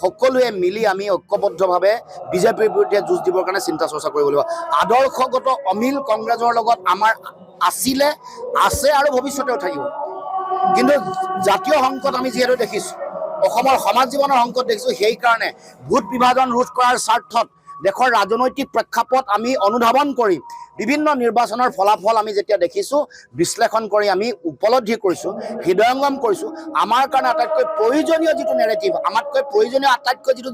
সকলোৱে মিলি আমি ঐক্যবদ্ধভাৱে বিজেপিৰ বিৰুদ্ধে যুঁজ দিবৰ কাৰণে চিন্তা চৰ্চা কৰিব লাগিব। আদৰ্শগত অমিল কংগ্ৰেছৰ লগত আমাৰ আছিলে, আছে আৰু ভৱিষ্যতেও থাকিব। কিন্তু জাতীয় সংকট আমি যিহেতু দেখিছোঁ, অসমৰ সমাজ জীৱনৰ সংকট দেখিছোঁ, সেইকাৰণে ভোট বিভাজন ৰোধ কৰাৰ স্বাৰ্থত দেশৰ ৰাজনৈতিক প্ৰেক্ষাপট আমি অনুধাৱন কৰি বিভিন্ন নিৰ্বাচনৰ ফলাফল আমি যেতিয়া দেখিছোঁ, বিশ্লেষণ কৰি আমি উপলব্ধি কৰিছোঁ, হৃদয়ংগম কৰিছোঁ, আমাৰ কাৰণে আটাইতকৈ প্ৰয়োজনীয় যিটো নেৰেটিভ, আমাতকৈ প্ৰয়োজনীয় আটাইতকৈ যিটো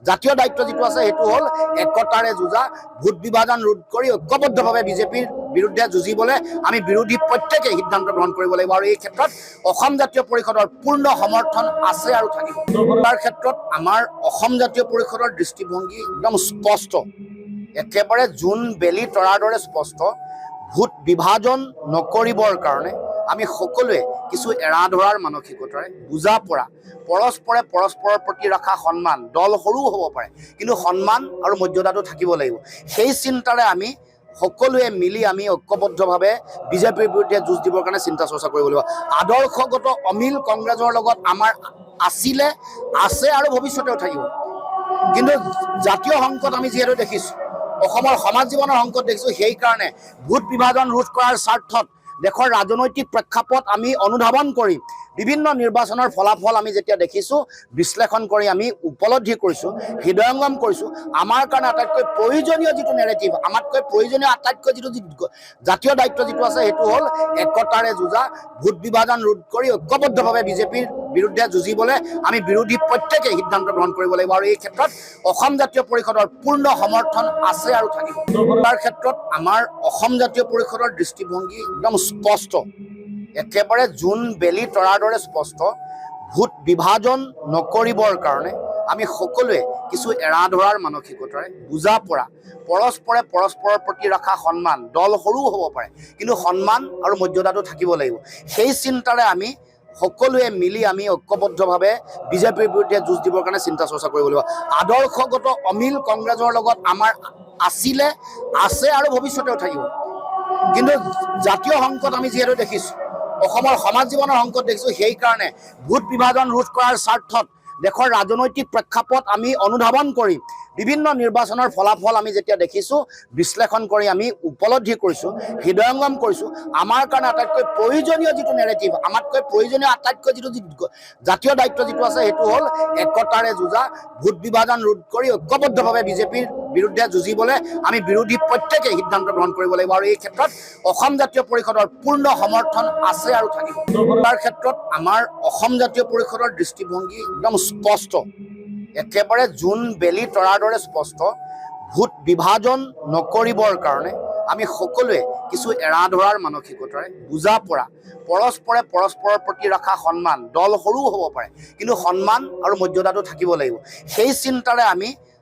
জাতীয় দায়িত্ব যিটো আছে, সেইটো হ'ল একতাৰে যুঁজা, ভোট বিভাজন ৰোধ কৰি ঐক্যবদ্ধভাৱে বিজেপিৰ বিৰুদ্ধে যুঁজিবলৈ আমি বিৰোধী প্ৰত্যেকে সিদ্ধান্ত গ্ৰহণ কৰিব লাগিব। আৰু এই ক্ষেত্ৰত অসম জাতীয় পৰিষদৰ পূৰ্ণ সমৰ্থন আছে আৰু থাকিব। তাৰ ক্ষেত্ৰত আমাৰ অসম জাতীয় পৰিষদৰ দৃষ্টিভংগী একদম স্পষ্ট, একেবাৰে জোন বেলি তৰাৰ দৰে স্পষ্ট। ভোট বিভাজন নকৰিবৰ কাৰণে আমি সকলোৱে কিছু এৰা ধৰাৰ মানসিকতাৰে বুজা পৰা, পৰস্পৰে পৰস্পৰৰ প্ৰতি ৰখা সন্মান, দল সৰুও হ'ব পাৰে কিন্তু সন্মান আৰু মৰ্যাদাটো থাকিব লাগিব। সেই চিন্তাৰে আমি সকলোৱে মিলি আমি ঐক্যবদ্ধভাৱে বিজেপিৰ বিৰুদ্ধে যুঁজ দিবৰ কাৰণে চিন্তা চৰ্চা কৰিব লাগিব। আদৰ্শগত অমিল কংগ্ৰেছৰ লগত আমাৰ আছিলে, আছে আৰু ভৱিষ্যতেও থাকিব। কিন্তু জাতীয় সংকট আমি যিহেতু দেখিছোঁ, অসমৰ সমাজ জীৱনৰ সংকট দেখিছোঁ, সেইকাৰণে ভোট বিভাজন ৰোধ কৰাৰ স্বাৰ্থত দেশৰ ৰাজনৈতিক প্ৰেক্ষাপট আমি অনুধাৱন কৰি বিভিন্ন নিৰ্বাচনৰ ফলাফল আমি যেতিয়া দেখিছোঁ, বিশ্লেষণ কৰি আমি উপলব্ধি কৰিছোঁ, হৃদয়ংগম কৰিছোঁ, আমাৰ কাৰণে আটাইতকৈ প্ৰয়োজনীয় যিটো নেৰেটিভ, আমাতকৈ প্ৰয়োজনীয় আটাইতকৈ যিটো জাতীয় দায়িত্ব যিটো আছে, সেইটো হ'ল একতাৰে যুঁজা, ভোট বিভাজন ৰোধ কৰি ঐক্যবদ্ধভাৱে বিজেপিৰ বিৰুদ্ধে যুঁজিবলৈ আমি বিৰোধী প্ৰত্যেকে সিদ্ধান্ত গ্ৰহণ কৰিব লাগিব। আৰু এই ক্ষেত্ৰত অসম জাতীয় পৰিষদৰ পূৰ্ণ সমৰ্থন আছে আৰু থাকিব। তাৰ ক্ষেত্ৰত আমাৰ অসম জাতীয় পৰিষদৰ দৃষ্টিভংগী একদম স্পষ্ট, একেবাৰে জোন বেলি তৰাৰ দৰে স্পষ্ট। ভোট বিভাজন নকৰিবৰ কাৰণে আমি সকলোৱে কিছু এৰা ধৰাৰ মানসিকতাৰে বুজা পৰা, পৰস্পৰে পৰস্পৰৰ প্ৰতি ৰখা সন্মান, দল সৰুও হ'ব পাৰে কিন্তু সন্মান আৰু মৰ্যাদাটো থাকিব লাগিব। সেই চিন্তাৰে আমি সকলোৱে মিলি আমি ঐক্যবদ্ধভাৱে বিজেপিৰ বিৰুদ্ধে যুঁজ দিবৰ কাৰণে চিন্তা চৰ্চা কৰিব লাগিব। আদৰ্শগত অমিল কংগ্ৰেছৰ লগত আমাৰ আছিলে, আছে আৰু ভৱিষ্যতেও থাকিব। কিন্তু জাতীয় সংকট আমি যিহেতু দেখিছোঁ, অসমৰ সমাজ জীৱনৰ সংকট দেখিছোঁ, সেইকাৰণে ভোট বিভাজন ৰোধ কৰাৰ স্বাৰ্থত দেশৰ ৰাজনৈতিক প্ৰেক্ষাপট আমি অনুধাৱন কৰি বিভিন্ন নিৰ্বাচনৰ ফলাফল আমি যেতিয়া দেখিছোঁ, বিশ্লেষণ কৰি আমি উপলব্ধি কৰিছোঁ, হৃদয়ংগম কৰিছোঁ, আমাৰ কাৰণে আটাইতকৈ প্ৰয়োজনীয় আটাইতকৈ যিটো নেৰেটিভ, আমাতকৈ প্ৰয়োজনীয় আটাইতকৈ যিটো জাতীয় দায়িত্ব যিটো আছে, সেইটো হ'ল একতাৰে যুঁজা, ভোট বিভাজন ৰোধ কৰি ঐক্যবদ্ধভাৱে বিজেপিৰ বিৰুদ্ধে যুঁজিবলৈ আমি বিৰোধী প্ৰত্যেকে সিদ্ধান্ত গ্ৰহণ কৰিব লাগিব। আৰু এই ক্ষেত্ৰত অসম জাতীয় পৰিষদৰ পূৰ্ণ সমৰ্থন আছে আৰু থাকিব। তাৰ ক্ষেত্ৰত আমাৰ অসম জাতীয় পৰিষদৰ দৃষ্টিভংগী একদম স্পষ্ট, একেবাৰে জোন বেলি তৰাৰ দৰে স্পষ্ট। ভোট বিভাজন নকৰিবৰ কাৰণে আমি সকলোৱে কিছু এৰা ধৰাৰ মানসিকতাৰে বুজা পৰা, পৰস্পৰে পৰস্পৰৰ প্ৰতি ৰখা সন্মান, দল সৰুও হ'ব পাৰে কিন্তু সন্মান আৰু মৰ্যাদাটো থাকিব লাগিব। সেই চিন্তাৰে আমি